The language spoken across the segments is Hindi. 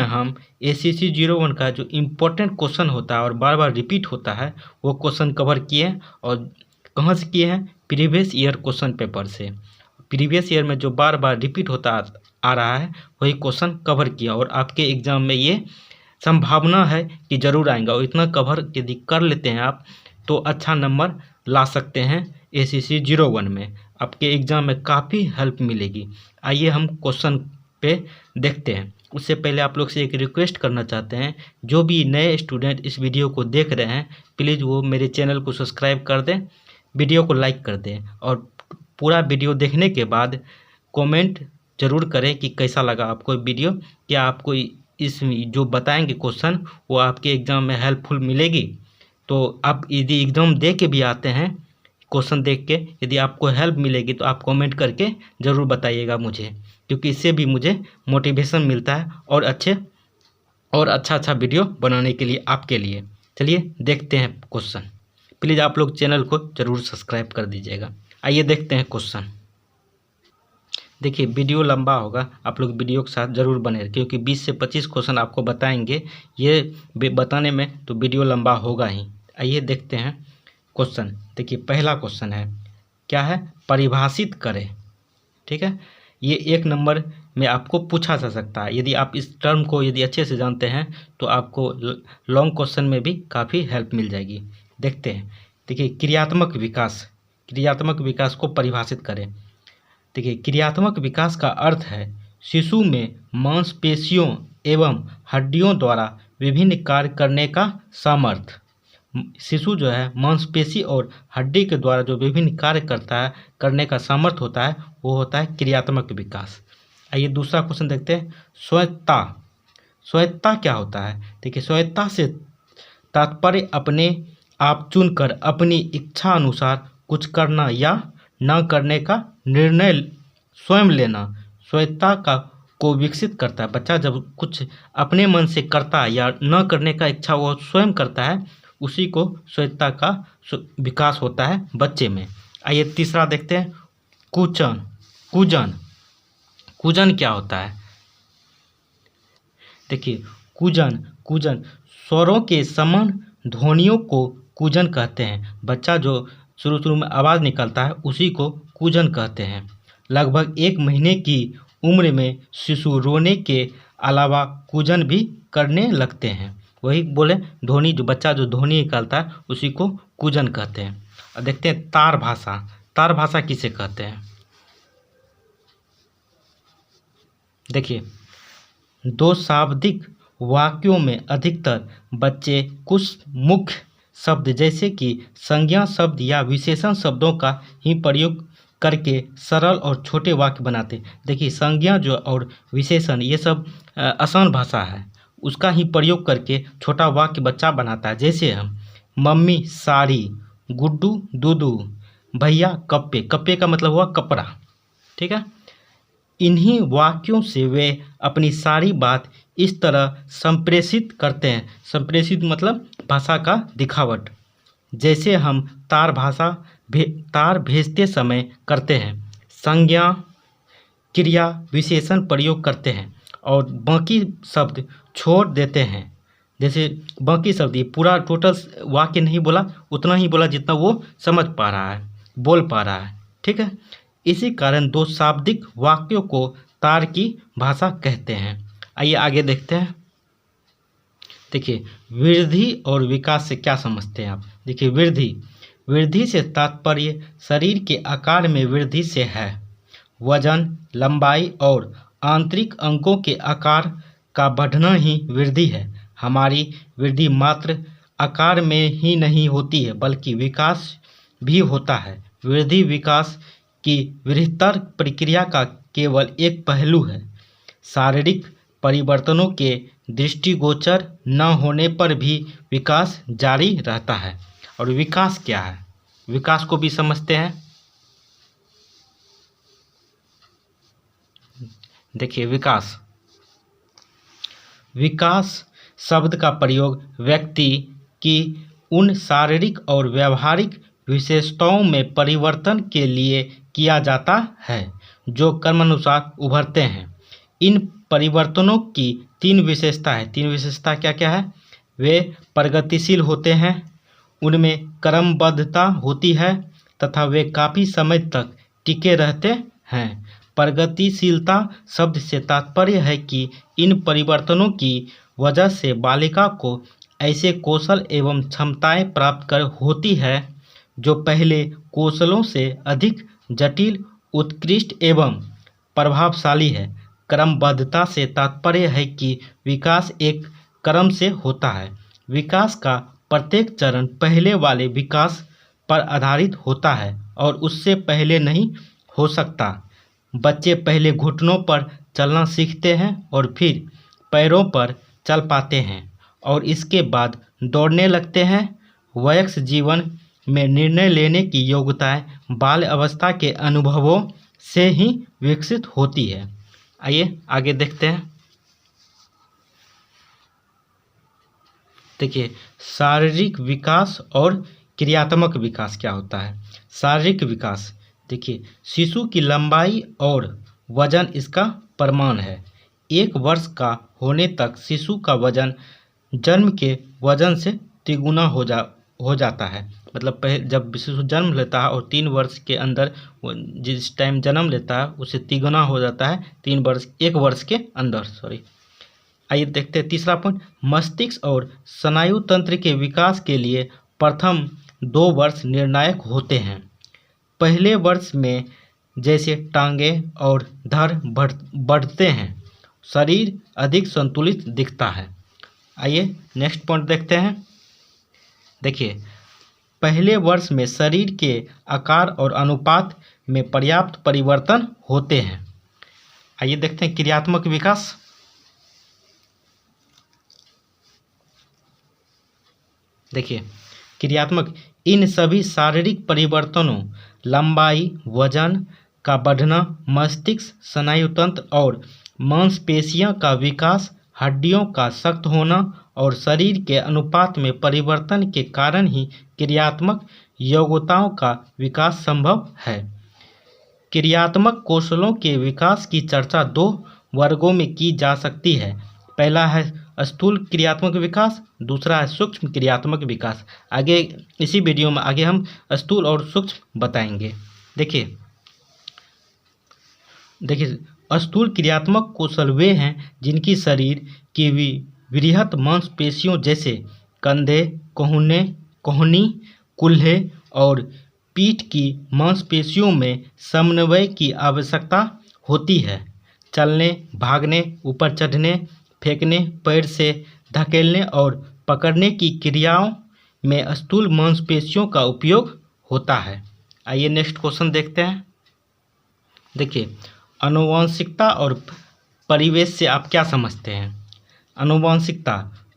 में हम ACC 01 का जो इम्पोर्टेंट क्वेश्चन होता है और बार बार रिपीट होता है वो क्वेश्चन कवर किए हैं। और कहाँ से किए हैं? प्रीवियस ईयर क्वेश्चन पेपर से। प्रीवियस ईयर में जो बार बार रिपीट होता आ रहा है वही क्वेश्चन कवर किया, और आपके एग्ज़ाम में ये संभावना है कि ज़रूर आएगा। और इतना कवर यदि कर लेते हैं आप तो अच्छा नंबर ला सकते हैं ACC 01 में, आपके एग्ज़ाम में काफ़ी हेल्प मिलेगी। आइए हम क्वेश्चन पे देखते हैं। उससे पहले आप लोग से एक रिक्वेस्ट करना चाहते हैं, जो भी नए स्टूडेंट इस वीडियो को देख रहे हैं प्लीज़ वो मेरे चैनल को सब्सक्राइब कर दें, वीडियो को लाइक कर दें, और पूरा वीडियो देखने के बाद कमेंट ज़रूर करें कि कैसा लगा आपको वीडियो। क्या आपको इस जो बताएंगे क्वेश्चन वो आपके एग्ज़ाम में हेल्पफुल मिलेगी? तो आप यदि एग्ज़ाम दे के भी आते हैं क्वेश्चन देख के, यदि आपको हेल्प मिलेगी तो आप कमेंट करके ज़रूर बताइएगा मुझे, क्योंकि इससे भी मुझे मोटिवेशन मिलता है और अच्छा वीडियो बनाने के लिए आपके लिए। चलिए देखते हैं क्वेश्चन। प्लीज़ आप लोग चैनल को ज़रूर सब्सक्राइब कर दीजिएगा। आइए देखते हैं क्वेश्चन। देखिए वीडियो लंबा होगा, आप लोग वीडियो के साथ ज़रूर बने, क्योंकि 20 से 25 क्वेश्चन आपको बताएंगे, ये बताने में तो वीडियो लंबा होगा ही। आइए देखते हैं क्वेश्चन। देखिए पहला क्वेश्चन है, क्या है? परिभाषित करें। ठीक है, ये 1 नंबर में आपको पूछा जा सकता है। यदि आप इस टर्म को यदि अच्छे से जानते हैं तो आपको लॉन्ग क्वेश्चन में भी काफ़ी हेल्प मिल जाएगी। देखते हैं। देखिए क्रियात्मक विकास को परिभाषित करें। देखिए क्रियात्मक विकास का अर्थ है शिशु में मांसपेशियों एवं हड्डियों द्वारा विभिन्न कार्य करने का सामर्थ्य। शिशु जो है मांसपेशी और हड्डी के द्वारा जो विभिन्न कार्य करने का सामर्थ्य होता है वो होता है क्रियात्मक विकास। आइए दूसरा क्वेश्चन देखते हैं। स्वायत्तता क्या होता है? देखिए स्वायत्तता से तात्पर्य अपने आप चुनकर अपनी इच्छा अनुसार कुछ करना या न करने का निर्णय स्वयं लेना स्वायत्तता को विकसित करता है। बच्चा जब कुछ अपने मन से करता है या न करने का इच्छा वो स्वयं करता है, उसी को स्वायत्तता का विकास होता है बच्चे में। आइए तीसरा देखते हैं। कूजन क्या होता है? देखिए कूजन स्वरों के समान ध्वनियों को कूजन कहते हैं। बच्चा जो शुरू में आवाज़ निकलता है उसी को कूजन कहते हैं। लगभग 1 महीने की उम्र में शिशु रोने के अलावा कूजन भी करने लगते हैं। वही बोले ध्वनि, जो बच्चा जो ध्वनि निकालता है उसी को कूजन कहते हैं। और देखते हैं तार भाषा किसे कहते हैं? देखिए 2 शाब्दिक वाक्यों में अधिकतर बच्चे कुछ मुख्य शब्द जैसे कि संज्ञा शब्द या विशेषण शब्दों का ही प्रयोग करके सरल और छोटे वाक्य बनाते हैं। देखिए संज्ञा जो और विशेषण ये सब आसान भाषा है, उसका ही प्रयोग करके छोटा वाक्य बच्चा बनाता है। जैसे हम मम्मी साड़ी, गुड्डू दूधू, भैया कप्पे का मतलब हुआ कपड़ा। ठीक है, इन्हीं वाक्यों से वे अपनी सारी बात इस तरह संप्रेषित करते हैं। संप्रेषित मतलब भाषा का दिखावट, जैसे हम तार भेजते समय करते हैं। संज्ञा क्रिया विशेषण प्रयोग करते हैं और बाकी शब्द छोड़ देते हैं। जैसे बाकी शब्द, ये पूरा टोटल वाक्य नहीं बोला, उतना ही बोला जितना वो समझ पा रहा है, बोल पा रहा है। ठीक है, इसी कारण 2 शाब्दिक वाक्यों को तार की भाषा कहते हैं। आइए आगे देखते हैं। देखिए वृद्धि और विकास से क्या समझते हैं आप? देखिए वृद्धि से तात्पर्य शरीर के आकार में वृद्धि से है। वजन, लंबाई और आंतरिक अंगों के आकार का बढ़ना ही वृद्धि है। हमारी वृद्धि मात्र आकार में ही नहीं होती है बल्कि विकास भी होता है। वृद्धि विकास की बृहत्तर प्रक्रिया का केवल एक पहलू है। शारीरिक परिवर्तनों के दृष्टिगोचर न होने पर भी विकास जारी रहता है। और विकास क्या है? विकास को भी समझते हैं। देखिए विकास शब्द का प्रयोग व्यक्ति की उन शारीरिक और व्यावहारिक विशेषताओं में परिवर्तन के लिए किया जाता है जो क्रमानुसार उभरते हैं। इन परिवर्तनों की तीन विशेषता है। तीन विशेषता क्या क्या है? वे प्रगतिशील होते हैं, उनमें क्रमबद्धता होती है तथा वे काफ़ी समय तक टिके रहते हैं। प्रगतिशीलता शब्द से तात्पर्य है कि इन परिवर्तनों की वजह से बालिका को ऐसे कौशल एवं क्षमताएं प्राप्त कर होती है जो पहले कौशलों से अधिक जटिल, उत्कृष्ट एवं प्रभावशाली है। क्रमबद्धता से तात्पर्य है कि विकास एक क्रम से होता है। विकास का प्रत्येक चरण पहले वाले विकास पर आधारित होता है और उससे पहले नहीं हो सकता। बच्चे पहले घुटनों पर चलना सीखते हैं और फिर पैरों पर चल पाते हैं और इसके बाद दौड़ने लगते हैं। वयस्क जीवन में निर्णय लेने की योग्यताएं बाल्य अवस्था के अनुभवों से ही विकसित होती है। आइए आगे देखते हैं। देखिए, शारीरिक विकास और क्रियात्मक विकास क्या होता है। शारीरिक विकास, देखिए, शिशु की लंबाई और वजन इसका प्रमाण है। 1 वर्ष का होने तक शिशु का वजन जन्म के वजन से तिगुना हो जाता है। मतलब जब शिशु जन्म लेता है और 3 वर्ष के अंदर जिस टाइम जन्म लेता है उससे तिगुना हो जाता है 1 वर्ष के अंदर। आइए देखते हैं तीसरा पॉइंट। मस्तिष्क और स्नायु तंत्र के विकास के लिए प्रथम 2 वर्ष निर्णायक होते हैं। पहले वर्ष में जैसे टांगे और धड़ बढ़ते हैं, शरीर अधिक संतुलित दिखता है। आइए नेक्स्ट पॉइंट देखते हैं। देखिए, पहले वर्ष में शरीर के आकार और अनुपात में पर्याप्त परिवर्तन होते हैं। आइए देखते हैं क्रियात्मक विकास। देखिए, क्रियात्मक, इन सभी शारीरिक परिवर्तनों लंबाई, वजन का बढ़ना, मस्तिष्क, स्नायुतंत्र और मांसपेशियों का विकास, हड्डियों का सख्त होना और शरीर के अनुपात में परिवर्तन के कारण ही क्रियात्मक योग्यताओं का विकास संभव है। क्रियात्मक कौशलों के विकास की चर्चा 2 वर्गों में की जा सकती है। पहला है स्थूल क्रियात्मक विकास, दूसरा है सूक्ष्म क्रियात्मक विकास। आगे इसी वीडियो में आगे हम स्थूल और सूक्ष्म बताएंगे। देखिए, स्थूल क्रियात्मक कौशल वे हैं जिनकी शरीर की वृहत मांसपेशियों जैसे कंधे, कोहनी, कूल्हे और पीठ की मांसपेशियों में समन्वय की आवश्यकता होती है। चलने, भागने, ऊपर चढ़ने, फेंकने, पैर से धकेलने और पकड़ने की क्रियाओं में स्थूल मांसपेशियों का उपयोग होता है। आइए नेक्स्ट क्वेश्चन देखते हैं। देखिए, आनुवंशिकता और परिवेश से आप क्या समझते हैं। आनुवंशिकता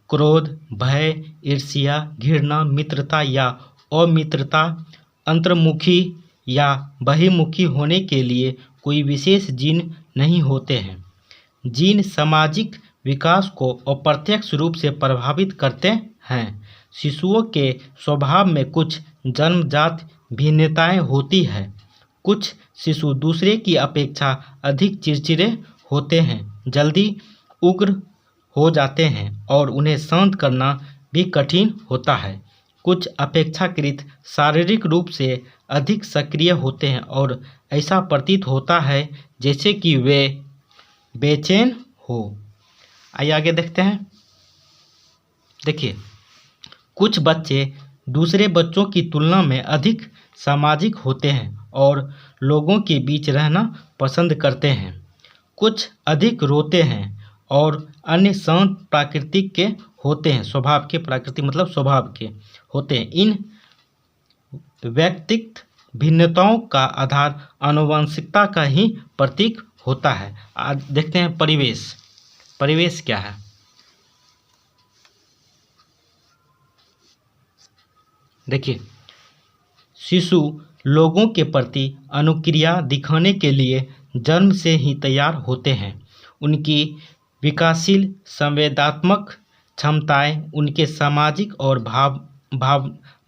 क्रोध, भय, ईर्ष्या, घृणा, मित्रता या अमित्रता, अंतर्मुखी या बहिर्मुखी होने के लिए कोई विशेष जीन नहीं होते हैं। जीन सामाजिक विकास को अप्रत्यक्ष रूप से प्रभावित करते हैं। शिशुओं के स्वभाव में कुछ जन्मजात भिन्नताएं होती हैं। कुछ शिशु दूसरे की अपेक्षा अधिक चिड़चिड़े होते हैं, जल्दी उग्र हो जाते हैं और उन्हें शांत करना भी कठिन होता है। कुछ अपेक्षाकृत शारीरिक रूप से अधिक सक्रिय होते हैं और ऐसा प्रतीत होता है जैसे कि वे बेचैन हो। आइए आगे देखते हैं। देखिए, कुछ बच्चे दूसरे बच्चों की तुलना में अधिक सामाजिक होते हैं और लोगों के बीच रहना पसंद करते हैं। कुछ अधिक रोते हैं और अन्य शांत प्राकृतिक के होते हैं। स्वभाव के, प्राकृतिक मतलब स्वभाव के होते हैं। इन व्यक्तिगत भिन्नताओं का आधार आनुवंशिकता का ही प्रतीक होता है। आज देखते हैं परिवेश। परिवेश क्या है। देखिए, शिशु लोगों के प्रति अनुक्रिया दिखाने के लिए जन्म से ही तैयार होते हैं। उनकी विकासशील संवेदनात्मक क्षमताएं उनके सामाजिक और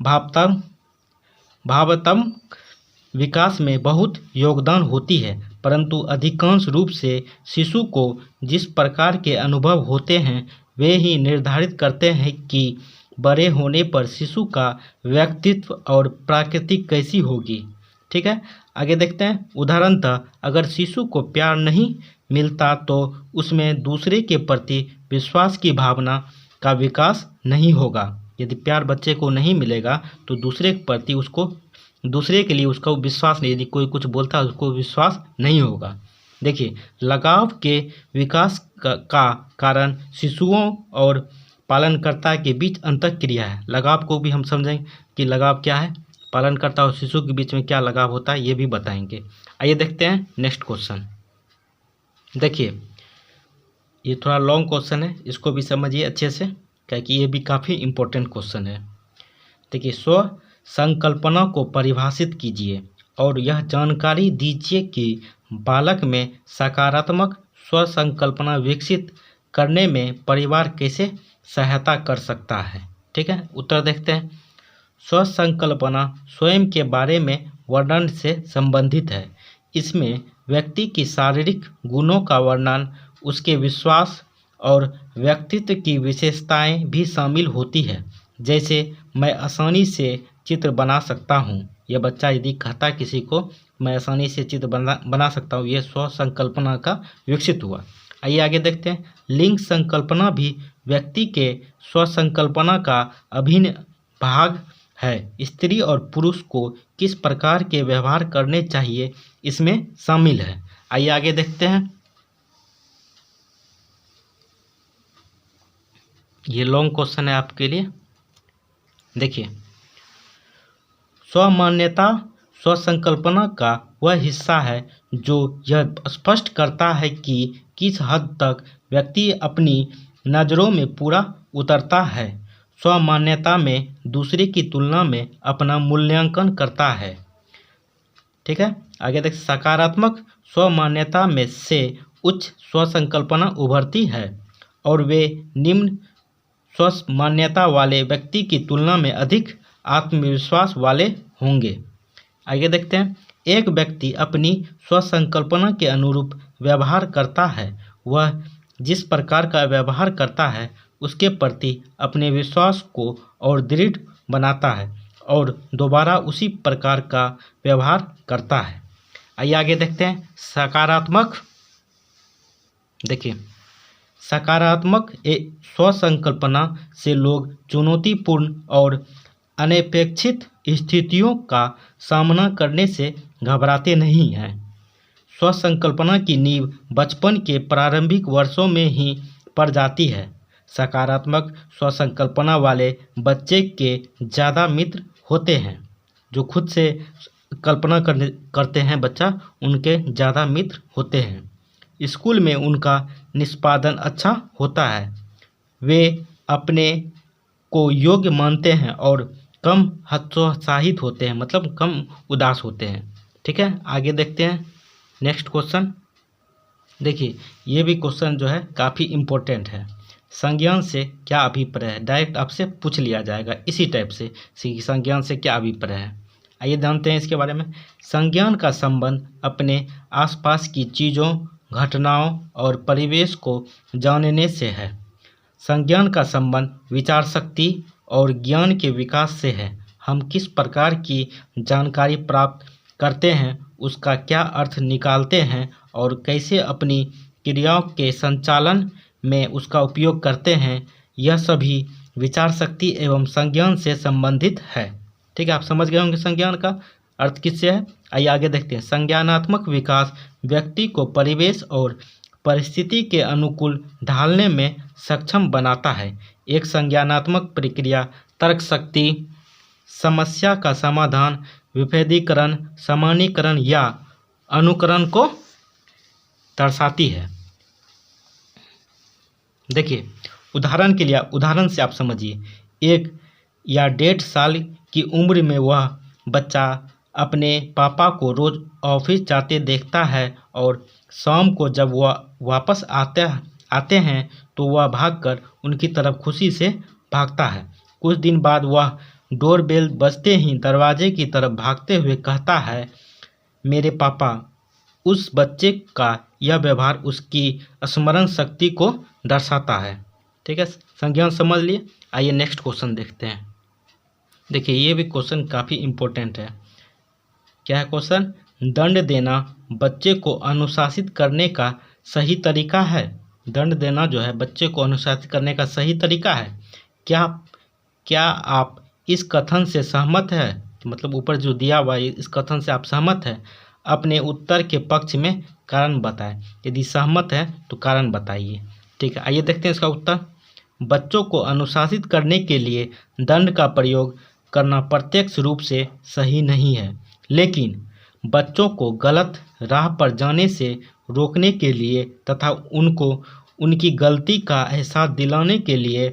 भावात्मक विकास में बहुत योगदान होती है। परंतु अधिकांश रूप से शिशु को जिस प्रकार के अनुभव होते हैं वे ही निर्धारित करते हैं कि बड़े होने पर शिशु का व्यक्तित्व और प्रकृति कैसी होगी। ठीक है, आगे देखते हैं। उदाहरणतः अगर शिशु को प्यार नहीं मिलता तो उसमें दूसरे के प्रति विश्वास की भावना का विकास नहीं होगा। यदि प्यार बच्चे को नहीं मिलेगा तो दूसरे के प्रति उसको दूसरे के लिए उसका विश्वास नहीं, यदि कोई कुछ बोलता है उसको विश्वास नहीं होगा। देखिए, लगाव के विकास का कारण शिशुओं और पालनकर्ता के बीच अंतःक्रिया है। लगाव को भी हम समझेंगे कि लगाव क्या है, पालनकर्ता और शिशु के बीच में क्या लगाव होता है ये भी बताएंगे। आइए देखते हैं नेक्स्ट क्वेश्चन। देखिए, ये थोड़ा लॉन्ग क्वेश्चन है, इसको भी समझिए अच्छे से, क्योंकि ये भी काफ़ी इम्पोर्टेंट क्वेश्चन है। देखिए, स्व संकल्पना को परिभाषित कीजिए और यह जानकारी दीजिए कि बालक में सकारात्मक स्व संकल्पना विकसित करने में परिवार कैसे सहायता कर सकता है। ठीक है, उत्तर देखते हैं। स्व संकल्पना स्वयं के बारे में वर्णन से संबंधित है। इसमें व्यक्ति की शारीरिक गुणों का वर्णन, उसके विश्वास और व्यक्तित्व की विशेषताएं भी शामिल होती है। जैसे मैं आसानी से चित्र बना सकता हूँ, यह बच्चा यदि कहता किसी को मैं आसानी से चित्र बना सकता हूँ, यह स्व संकल्पना का विकसित हुआ। आइए आगे देखते हैं। लिंग संकल्पना भी व्यक्ति के स्व संकल्पना का अभिन्न भाग है। स्त्री और पुरुष को किस प्रकार के व्यवहार करने चाहिए इसमें शामिल है। आइए आगे देखते हैं। ये लॉन्ग क्वेश्चन है आपके लिए। देखिए, स्वमान्यता स्व संकल्पना का वह हिस्सा है जो यह स्पष्ट करता है कि किस हद तक व्यक्ति अपनी नज़रों में पूरा उतरता है। स्वमान्यता में दूसरे की तुलना में अपना मूल्यांकन करता है। ठीक है, आगे देख। सकारात्मक स्वमान्यता में से उच्च स्व संकल्पना उभरती है और वे निम्न स्वमान्यता वाले व्यक्ति की तुलना में अधिक आत्मविश्वास वाले होंगे। आगे देखते हैं। एक व्यक्ति अपनी स्वसंकल्पना के अनुरूप व्यवहार करता है। वह जिस प्रकार का व्यवहार करता है उसके प्रति अपने विश्वास को और दृढ़ बनाता है और दोबारा उसी प्रकार का व्यवहार करता है। आइए आगे देखते हैं। सकारात्मक, देखिए, सकारात्मक स्वसंकल्पना से लोग चुनौतीपूर्ण और अनपेक्षित स्थितियों का सामना करने से घबराते नहीं हैं। स्वसंकल्पना की नींव बचपन के प्रारंभिक वर्षों में ही पड़ जाती है। सकारात्मक स्वसंकल्पना वाले बच्चे के ज़्यादा मित्र होते हैं। जो खुद से कल्पना करते हैं बच्चा, उनके ज़्यादा मित्र होते हैं। स्कूल में उनका निष्पादन अच्छा होता है। वे अपने को योग्य मानते हैं और कम हतोत्साहित होते हैं, मतलब कम उदास होते हैं। ठीक है, आगे देखते हैं नेक्स्ट क्वेश्चन। देखिए, ये भी क्वेश्चन जो है काफ़ी इम्पोर्टेंट है। संज्ञान से क्या अभिप्राय है, डायरेक्ट आपसे पूछ लिया जाएगा इसी टाइप से, संज्ञान से क्या अभिप्राय है। आइए जानते हैं इसके बारे में। संज्ञान का संबंध अपने आसपास की चीज़ों, घटनाओं और परिवेश को जानने से है। संज्ञान का संबंध विचार शक्ति और ज्ञान के विकास से है। हम किस प्रकार की जानकारी प्राप्त करते हैं, उसका क्या अर्थ निकालते हैं और कैसे अपनी क्रियाओं के संचालन में उसका उपयोग करते हैं, यह सभी विचार शक्ति एवं संज्ञान से संबंधित है। ठीक है, आप समझ गए होंगे संज्ञान का अर्थ किससे है। आइए आगे देखते हैं। संज्ञानात्मक विकास व्यक्ति को परिवेश और परिस्थिति के अनुकूल ढालने में सक्षम बनाता है। एक संज्ञानात्मक प्रक्रिया तर्क शक्ति, समस्या का समाधान, विभेदीकरण, सामान्यीकरण या अनुकरण को दर्शाती है। देखिए, उदाहरण के लिए, उदाहरण से आप समझिए। 1 या 1.5 साल की उम्र में वह बच्चा अपने पापा को रोज़ ऑफिस जाते देखता है और शाम को जब वह वापस आते हैं तो वह भागकर उनकी तरफ खुशी से भागता है। कुछ दिन बाद वह डोरबेल बजते ही दरवाजे की तरफ भागते हुए कहता है, मेरे पापा उस बच्चे का यह व्यवहार उसकी स्मरण शक्ति को दर्शाता है। ठीक है, संज्ञान समझ लिए। आइए नेक्स्ट क्वेश्चन देखते हैं। देखिए ये भी क्वेश्चन काफ़ी इम्पोर्टेंट है। क्या है क्वेश्चन? दंड देना बच्चे को अनुशासित करने का सही तरीका है। दंड देना जो है बच्चे को अनुशासित करने का सही तरीका है। क्या आप इस कथन से सहमत है? मतलब ऊपर जो दिया हुआ है इस कथन से आप सहमत है? अपने उत्तर के पक्ष में कारण बताएं। यदि सहमत है तो कारण बताइए। ठीक है, आइए देखते हैं इसका उत्तर। बच्चों को अनुशासित करने के लिए दंड का प्रयोग करना प्रत्यक्ष रूप से सही नहीं है, लेकिन बच्चों को गलत राह पर जाने से रोकने के लिए तथा उनको उनकी गलती का एहसास दिलाने के लिए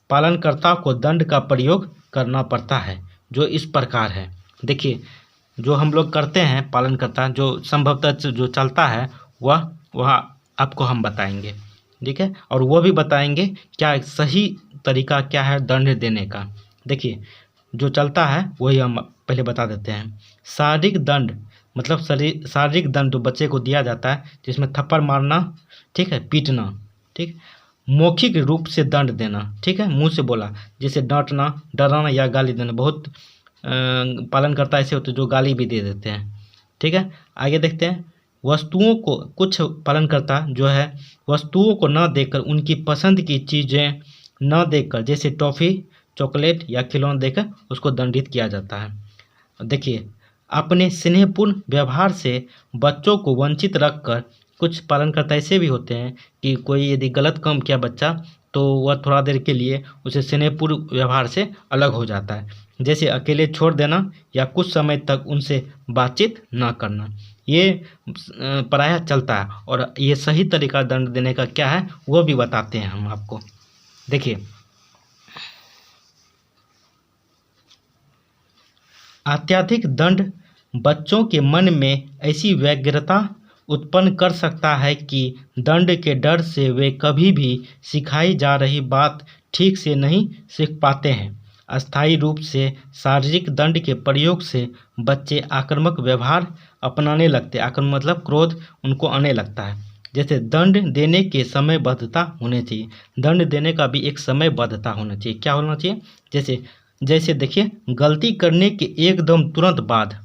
पालनकर्ता को दंड का प्रयोग करना पड़ता है, जो इस प्रकार है। देखिए जो हम लोग करते हैं पालनकर्ता, जो संभवतः जो चलता है वह आपको हम बताएंगे। ठीक है, और वो भी बताएंगे क्या सही तरीका क्या है दंड देने का। देखिए जो चलता है वही हम पहले बता देते हैं। शारीरिक दंड मतलब शारीरिक दंड जो बच्चे को दिया जाता है, जिसमें थप्पड़ मारना, ठीक है, पीटना, ठीक। मौखिक रूप से दंड देना, ठीक है, मुंह से बोला, जैसे डांटना, डराना या गाली देना। बहुत पालनकर्ता ऐसे होते हैं जो गाली भी दे देते हैं। ठीक है, आगे देखते हैं। वस्तुओं को, कुछ पालनकर्ता जो है वस्तुओं को न देकर, उनकी पसंद की चीज़ें न देकर, जैसे टॉफ़ी, चॉकलेट या खिलौना देकर उसको दंडित किया जाता है। देखिए अपने स्नेहपूर्ण व्यवहार से बच्चों को वंचित रखकर, कुछ पालनकर्ता ऐसे भी होते हैं कि कोई यदि गलत काम किया बच्चा तो वह थोड़ा देर के लिए उसे स्नेहपूर्ण व्यवहार से अलग हो जाता है, जैसे अकेले छोड़ देना या कुछ समय तक उनसे बातचीत न करना। ये प्रायः चलता है, और ये सही तरीका दंड देने का क्या है वो भी बताते हैं हम आपको। देखिए अत्यधिक दंड बच्चों के मन में ऐसी व्यग्रता उत्पन्न कर सकता है कि दंड के डर से वे कभी भी सिखाई जा रही बात ठीक से नहीं सीख पाते हैं। अस्थायी रूप से शारीरिक दंड के प्रयोग से बच्चे आक्रामक व्यवहार अपनाने लगते हैं। आक्रामक मतलब क्रोध उनको आने लगता है। जैसे दंड देने के समयबद्धता होनी चाहिए। दंड देने का भी एक समयबद्धता होना चाहिए। क्या होना चाहिए? जैसे देखिए गलती करने के एकदम तुरंत बाद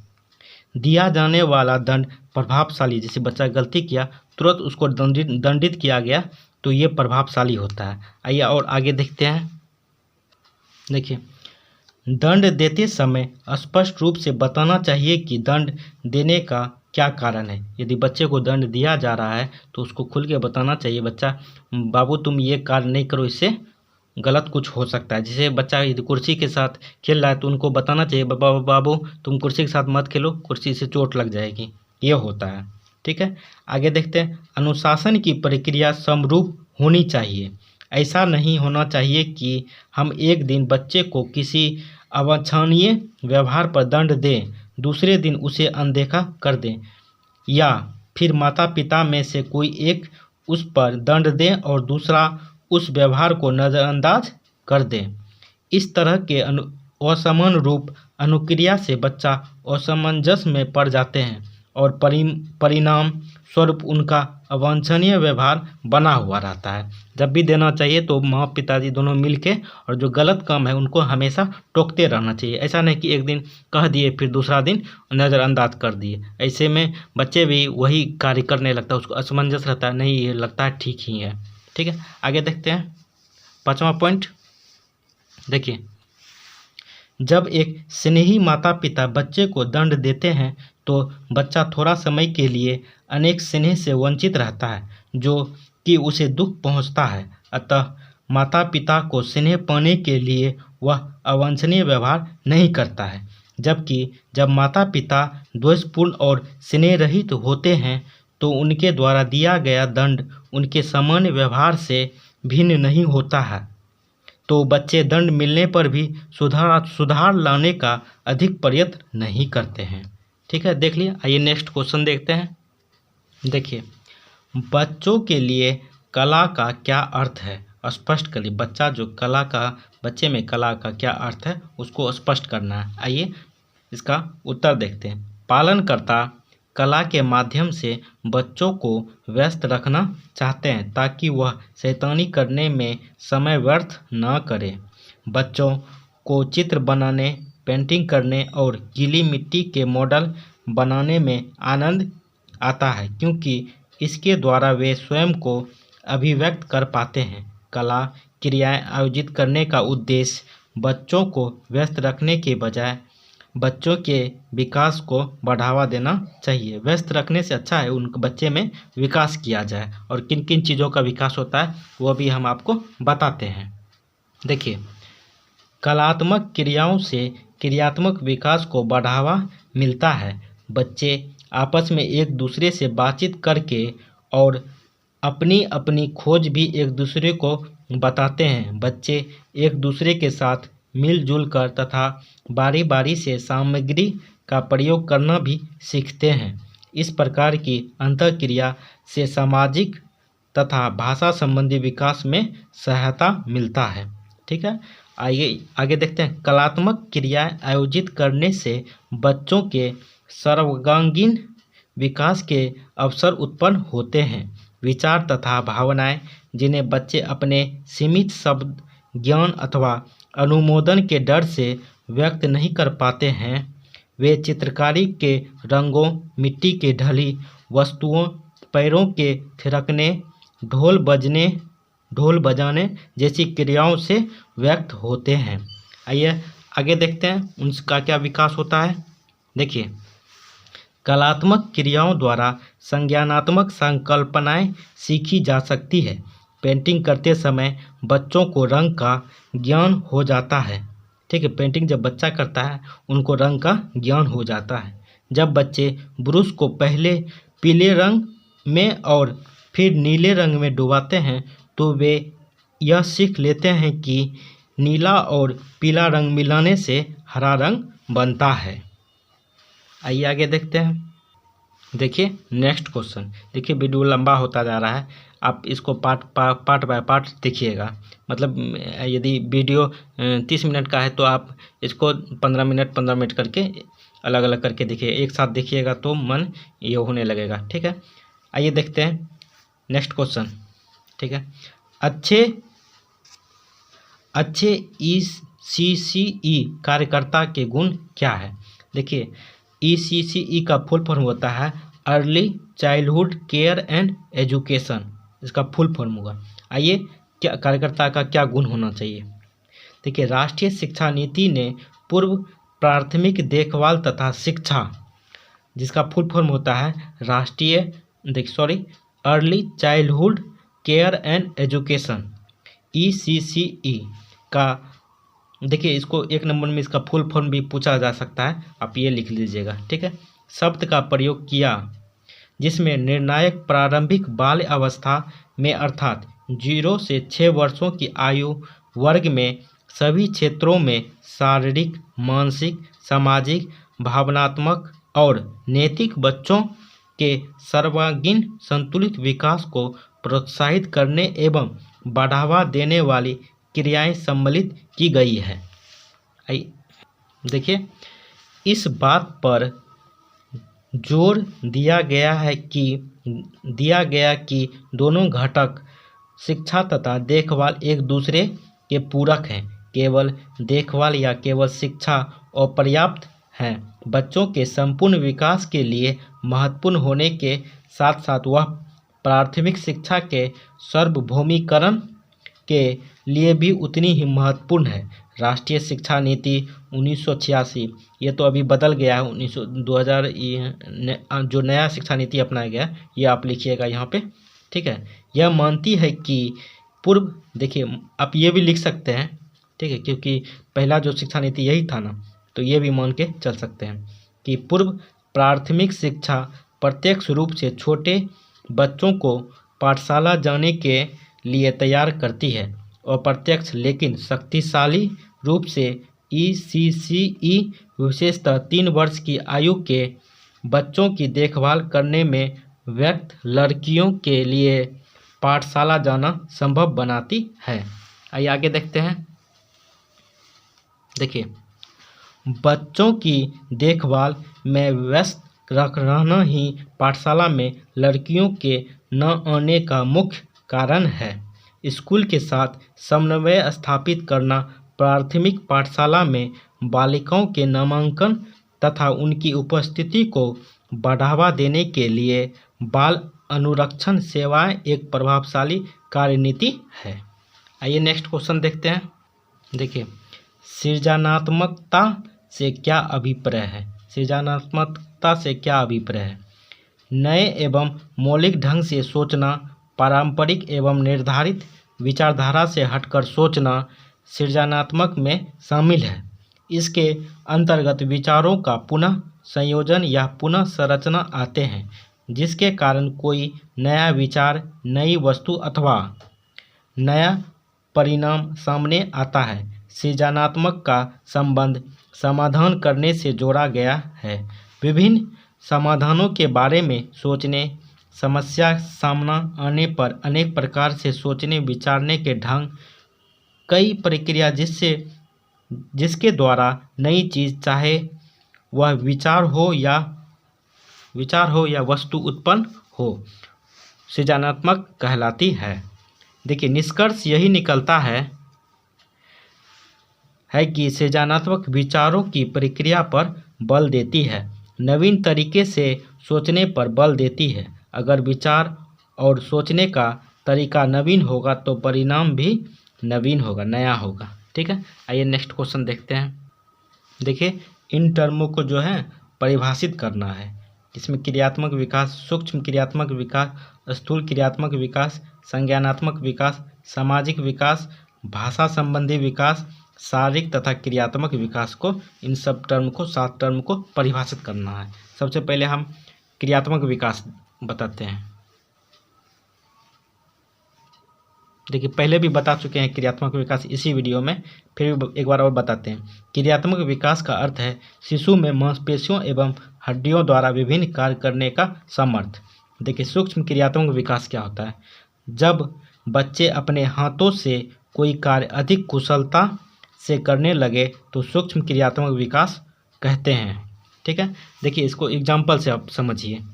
दिया जाने वाला दंड प्रभावशाली, जैसे बच्चा गलती किया तुरंत उसको दंडित किया गया तो ये प्रभावशाली होता है। आइए और आगे देखते हैं। देखिए दंड देते समय स्पष्ट रूप से बताना चाहिए कि दंड देने का क्या कारण है। यदि बच्चे को दंड दिया जा रहा है तो उसको खुल के बताना चाहिए, बच्चा बाबू तुम ये कार्य नहीं करो, इससे गलत कुछ हो सकता है। जैसे बच्चा यदि कुर्सी के साथ खेल रहा है तो उनको बताना चाहिए बाबू तुम कुर्सी के साथ मत खेलो, कुर्सी से चोट लग जाएगी। ये होता है। ठीक है, आगे देखते हैं। अनुशासन की प्रक्रिया समरूप होनी चाहिए। ऐसा नहीं होना चाहिए कि हम एक दिन बच्चे को किसी अवांछनीय व्यवहार पर दंड दें, दूसरे दिन उसे अनदेखा कर दें, या फिर माता पिता में से कोई एक उस पर दंड दें और दूसरा उस व्यवहार को नज़रअंदाज कर दें। इस तरह के असमान रूप अनुक्रिया से बच्चा असमंजस में पड़ जाते हैं और परिणाम स्वरूप उनका अवांछनीय व्यवहार बना हुआ रहता है। जब भी देना चाहिए तो माँ पिताजी दोनों मिलके, और जो गलत काम है उनको हमेशा टोकते रहना चाहिए। ऐसा नहीं कि एक दिन कह दिए फिर दूसरा दिन नज़रअंदाज कर दिए। ऐसे में बच्चे भी वही कार्य करने लगता है, उसको असमंजस रहता है, नहीं ये लगता है ठीक ही है। ठीक है, आगे देखते हैं 5वां पॉइंट। देखिए जब एक स्नेही माता पिता बच्चे को दंड देते हैं तो बच्चा थोड़ा समय के लिए अनेक स्नेह से वंचित रहता है, जो कि उसे दुख पहुंचता है। अतः माता पिता को स्नेह पाने के लिए वह अवांछनीय व्यवहार नहीं करता है, जबकि जब माता पिता द्वेषपूर्ण और स्नेह रहित होते हैं तो उनके द्वारा दिया गया दंड उनके सामान्य व्यवहार से भिन्न नहीं होता है, तो बच्चे दंड मिलने पर भी सुधार लाने का अधिक प्रयत्न नहीं करते हैं। ठीक है, देख लिया। आइए नेक्स्ट क्वेश्चन देखते हैं। देखिए बच्चों के लिए कला का क्या अर्थ है, स्पष्ट करिए। बच्चे में कला का क्या अर्थ है उसको स्पष्ट करना है। आइए इसका उत्तर देखते हैं। पालनकर्ता कला के माध्यम से बच्चों को व्यस्त रखना चाहते हैं ताकि वह शैतानी करने में समय व्यर्थ न करें। बच्चों को चित्र बनाने, पेंटिंग करने और गीली मिट्टी के मॉडल बनाने में आनंद आता है क्योंकि इसके द्वारा वे स्वयं को अभिव्यक्त कर पाते हैं। कला क्रियाएं आयोजित करने का उद्देश्य बच्चों को व्यस्त रखने के बजाय बच्चों के विकास को बढ़ावा देना चाहिए। व्यस्त रखने से अच्छा है उन बच्चे में विकास किया जाए, और किन किन चीज़ों का विकास होता है वो भी हम आपको बताते हैं। देखिए, कलात्मक क्रियाओं से क्रियात्मक विकास को बढ़ावा मिलता है। बच्चे आपस में एक दूसरे से बातचीत करके और अपनी अपनी खोज भी एक दूसरे को बताते हैं। बच्चे एक दूसरे के साथ मिलजुल कर तथा बारी बारी से सामग्री का प्रयोग करना भी सीखते हैं। इस प्रकार की अंतःक्रिया से सामाजिक तथा भाषा संबंधी विकास में सहायता मिलता है। ठीक है, आइए आगे देखते हैं। कलात्मक क्रियाएं आयोजित करने से बच्चों के सर्वांगीण विकास के अवसर उत्पन्न होते हैं। विचार तथा भावनाएं जिन्हें बच्चे अपने सीमित शब्द ज्ञान अथवा अनुमोदन के डर से व्यक्त नहीं कर पाते हैं, वे चित्रकारी के रंगों, मिट्टी के ढली वस्तुओं, पैरों के थिरकने, ढोल बजाने जैसी क्रियाओं से व्यक्त होते हैं। आइए आगे देखते हैं उनका क्या विकास होता है। देखिए, कलात्मक क्रियाओं द्वारा संज्ञानात्मक संकल्पनाएं सीखी जा सकती है। पेंटिंग करते समय बच्चों को रंग का ज्ञान हो जाता है। ठीक है, पेंटिंग जब बच्चा करता है उनको रंग का ज्ञान हो जाता है। जब बच्चे ब्रश को पहले पीले रंग में और फिर नीले रंग में डुबाते हैं तो वे यह सीख लेते हैं कि नीला और पीला रंग मिलाने से हरा रंग बनता है। आइए आगे देखते हैं। देखिए नेक्स्ट क्वेश्चन। देखिए वीडियो लंबा होता जा रहा है, आप इसको पार्ट बाय पार्ट देखिएगा। मतलब यदि वीडियो 30 मिनट का है तो आप इसको 15 मिनट करके अलग अलग करके देखिए। एक साथ देखिएगा तो मन ये होने लगेगा। ठीक है, आइए देखते हैं नेक्स्ट क्वेश्चन। ठीक है, अच्छे ECCE कार्यकर्ता के गुण क्या है। देखिए, ECCE का फुल फॉर्म होता है early childhood care and education, इसका फुल फॉर्म होगा। आइए क्या कार्यकर्ता का क्या गुण होना चाहिए। देखिए, राष्ट्रीय शिक्षा नीति ने पूर्व प्राथमिक देखभाल तथा शिक्षा, जिसका फुल फॉर्म होता है early childhood care and education, ECCE का। देखिए, इसको एक नंबर में इसका फुल फॉर्म भी पूछा जा सकता है, आप ये लिख लीजिएगा। ठीक है, शब्द का प्रयोग किया जिसमें निर्णायक प्रारंभिक बाल्य अवस्था में अर्थात 0 से 6 वर्षों की आयु वर्ग में सभी क्षेत्रों में शारीरिक, मानसिक, सामाजिक, भावनात्मक और नैतिक बच्चों के सर्वांगीण संतुलित विकास को प्रोत्साहित करने एवं बढ़ावा देने वाली क्रियाएं सम्मिलित की गई है। देखिए, इस बात पर जोर दिया गया कि दोनों घटक शिक्षा तथा देखभाल एक दूसरे के पूरक हैं। केवल देखभाल या केवल शिक्षा अपर्याप्त है। बच्चों के संपूर्ण विकास के लिए महत्वपूर्ण होने के साथ साथ वह प्राथमिक शिक्षा के सार्वभौमिकरण के लिए भी उतनी ही महत्वपूर्ण है। राष्ट्रीय शिक्षा नीति 1986, ये तो अभी बदल गया है, 2000 जो नया शिक्षा नीति अपनाया गया ये आप लिखिएगा यहाँ पे। ठीक है, यह मानती है कि पूर्व, देखिए आप ये भी लिख सकते हैं। ठीक है, क्योंकि पहला जो शिक्षा नीति यही था ना, तो ये भी मान के चल सकते हैं कि पूर्व प्राथमिक शिक्षा प्रत्यक्ष रूप से छोटे बच्चों को पाठशाला जाने के लिए तैयार करती है। अप्रत्यक्ष लेकिन शक्तिशाली रूप से ECCE विशेषतः 3 वर्ष की आयु के बच्चों की देखभाल करने में व्यक्त लड़कियों के लिए पाठशाला जाना संभव बनाती है। आइए आगे देखते हैं। देखिए, बच्चों की देखभाल में व्यस्त रहना ही पाठशाला में लड़कियों के न आने का मुख्य कारण है। स्कूल के साथ समन्वय स्थापित करना, प्राथमिक पाठशाला में बालिकाओं के नामांकन तथा उनकी उपस्थिति को बढ़ावा देने के लिए बाल अनुरक्षण सेवाएं एक प्रभावशाली कार्यनीति है। आइए नेक्स्ट क्वेश्चन देखते हैं। देखिए, सृजनात्मकता से क्या अभिप्राय है? सृजनात्मकता से क्या अभिप्राय है? नए एवं मौलिक ढंग से सोचना, पारंपरिक एवं निर्धारित विचारधारा से हटकर सोचना सृजनात्मक में शामिल है। इसके अंतर्गत विचारों का पुनः संयोजन या पुनः संरचना आते हैं, जिसके कारण कोई नया विचार, नई वस्तु अथवा नया परिणाम सामने आता है। सृजनात्मक का संबंध समाधान करने से जोड़ा गया है। विभिन्न समाधानों के बारे में सोचने, समस्या सामना आने पर अनेक प्रकार से सोचने विचारने के ढंग, कई प्रक्रिया जिसके द्वारा नई चीज़, चाहे वह विचार हो या वस्तु उत्पन्न हो, सृजनात्मक कहलाती है। देखिए, निष्कर्ष यही निकलता है कि सृजनात्मक विचारों की प्रक्रिया पर बल देती है, नवीन तरीके से सोचने पर बल देती है। अगर विचार और सोचने का तरीका नवीन होगा तो परिणाम भी नवीन होगा, नया होगा। ठीक है, आइए नेक्स्ट क्वेश्चन देखते हैं। देखिए, इन टर्मों को जो है परिभाषित करना है। इसमें क्रियात्मक विकास, सूक्ष्म क्रियात्मक विकास, स्थूल क्रियात्मक विकास, संज्ञानात्मक विकास, सामाजिक विकास, भाषा संबंधी विकास, शारीरिक तथा क्रियात्मक विकास को, इन सब टर्म को, 7 टर्म को परिभाषित करना है। सबसे पहले हम क्रियात्मक विकास बताते हैं। देखिए, पहले भी बता चुके हैं क्रियात्मक विकास इसी वीडियो में, फिर एक बार और बताते हैं। क्रियात्मक विकास का अर्थ है शिशु में मांसपेशियों एवं हड्डियों द्वारा विभिन्न कार्य करने का सामर्थ्य। देखिए, सूक्ष्म क्रियात्मक विकास क्या होता है? जब बच्चे अपने हाथों से कोई कार्य अधिक कुशलता से करने लगे तो सूक्ष्म क्रियात्मक विकास कहते हैं। ठीक है, देखिए इसको एग्जाम्पल से आप समझिए।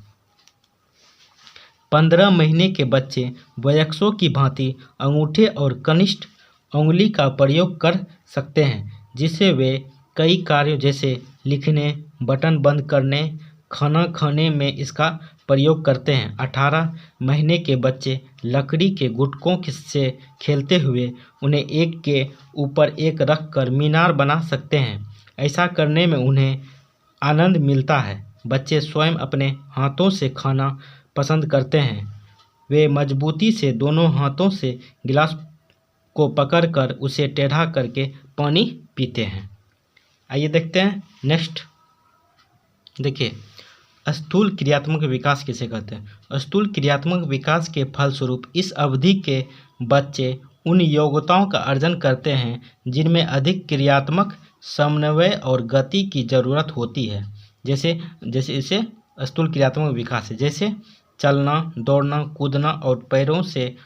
15 महीने के बच्चे वयस्कों की भांति अंगूठे और कनिष्ठ उंगली का प्रयोग कर सकते हैं, जिससे वे कई कार्यों जैसे लिखने, बटन बंद करने, खाना खाने में इसका प्रयोग करते हैं। 18 महीने के बच्चे लकड़ी के गुटकों से खेलते हुए उन्हें एक के ऊपर एक रख कर मीनार बना सकते हैं। ऐसा करने में उन्हें आनंद मिलता है। बच्चे स्वयं अपने हाथों से खाना पसंद करते हैं। वे मजबूती से दोनों हाथों से गिलास को पकड़कर उसे टेढ़ा करके पानी पीते हैं। आइए देखते हैं नेक्स्ट। देखिए, स्थूल क्रियात्मक विकास किसे कहते हैं? स्थूल क्रियात्मक विकास के फलस्वरूप इस अवधि के बच्चे उन योग्यताओं का अर्जन करते हैं जिनमें अधिक क्रियात्मक समन्वय और गति की जरूरत होती है। जैसे इसे स्थूल क्रियात्मक विकास है, जैसे चलना, दौड़ना, कूदना और पैरों से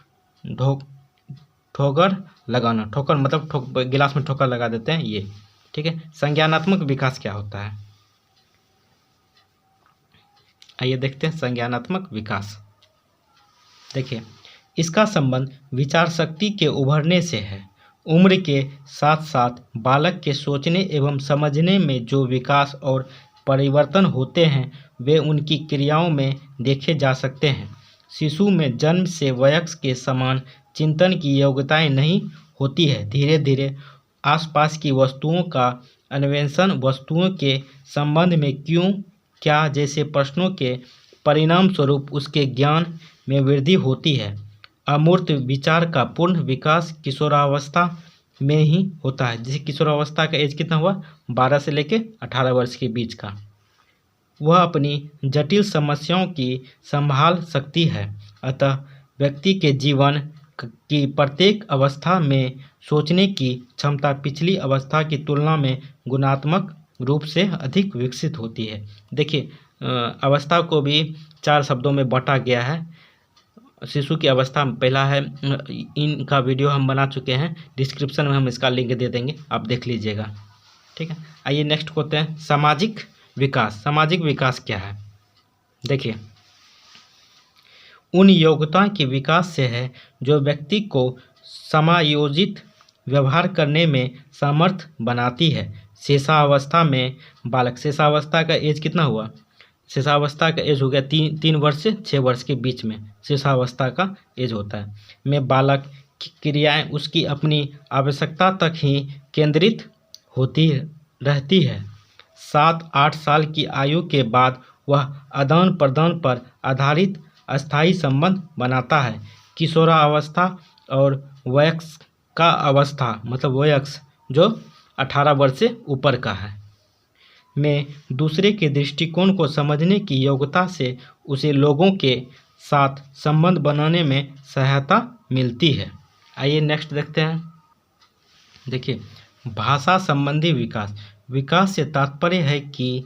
ठोकर लगाना। ठोकर मतलब गिलास में ठोकर लगा देते हैं ये। ठीक है, संज्ञानात्मक विकास क्या होता है? आइए देखते हैं संज्ञानात्मक विकास। देखिए, इसका संबंध विचार शक्ति के उभरने से है। उम्र के साथ साथ बालक के सोचने एवं समझने में जो विकास और परिवर्तन होते हैं वे उनकी क्रियाओं में देखे जा सकते हैं। शिशु में जन्म से वयस्क के समान चिंतन की योग्यताएं नहीं होती है। धीरे धीरे आसपास की वस्तुओं का अन्वेषण, वस्तुओं के संबंध में क्यों, क्या जैसे प्रश्नों के परिणाम स्वरूप उसके ज्ञान में वृद्धि होती है। अमूर्त विचार का पूर्ण विकास किशोरावस्था में ही होता है। जैसे किशोरावस्था का एज कितना हुआ? 12 से लेके 18 वर्ष के बीच का। वह अपनी जटिल समस्याओं की संभाल सकती है। अतः व्यक्ति के जीवन की प्रत्येक अवस्था में सोचने की क्षमता पिछली अवस्था की तुलना में गुणात्मक रूप से अधिक विकसित होती है। देखिए, अवस्था को भी 4 शब्दों में बांटा गया है। शिशु की अवस्था पहला है, इनका वीडियो हम बना चुके हैं, डिस्क्रिप्शन में हम इसका लिंक दे देंगे, आप देख लीजिएगा। ठीक है, आइए नेक्स्ट होते हैं सामाजिक विकास। सामाजिक विकास क्या है? देखिए, उन योग्यताओं के विकास से है जो व्यक्ति को समायोजित व्यवहार करने में समर्थ बनाती है। शेषावस्था में बालक, शेषावस्था का एज कितना हुआ? शेषावस्था का एज हो गया 3 वर्ष से 6 वर्ष के बीच में शेषावस्था का एज होता है। में बालक की क्रियाएं उसकी अपनी आवश्यकता तक ही केंद्रित होती रहती है। 7-8 साल की आयु के बाद वह आदान प्रदान पर आधारित अस्थायी संबंध बनाता है। किशोरावस्था और वयस्का अवस्था मतलब वयस्क जो 18 वर्ष से ऊपर का है में दूसरे के दृष्टिकोण को समझने की योग्यता से उसे लोगों के साथ संबंध बनाने में सहायता मिलती है। आइए नेक्स्ट देखते हैं। देखिए, भाषा संबंधी विकास। विकास से तात्पर्य है कि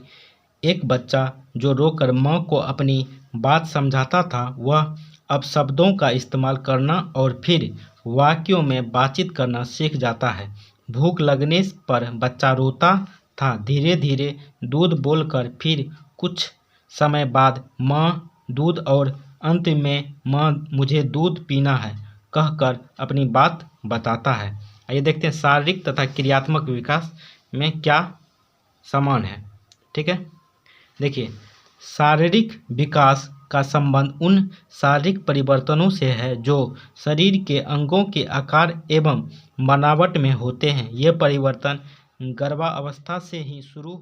एक बच्चा जो रोकर माँ को अपनी बात समझाता था वह अब शब्दों का इस्तेमाल करना और फिर वाक्यों में बातचीत करना सीख जाता है। भूख लगने पर बच्चा रोता था, धीरे धीरे दूध बोलकर, फिर कुछ समय बाद माँ दूध और अंत में माँ मुझे दूध पीना है कहकर अपनी बात बताता है। आइए देखते हैं शारीरिक तथा क्रियात्मक विकास में क्या समान है। ठीक है, देखिए, शारीरिक विकास का संबंध उन शारीरिक परिवर्तनों से है जो शरीर के अंगों के आकार एवं बनावट में होते हैं। ये परिवर्तन गर्भावस्था से ही शुरू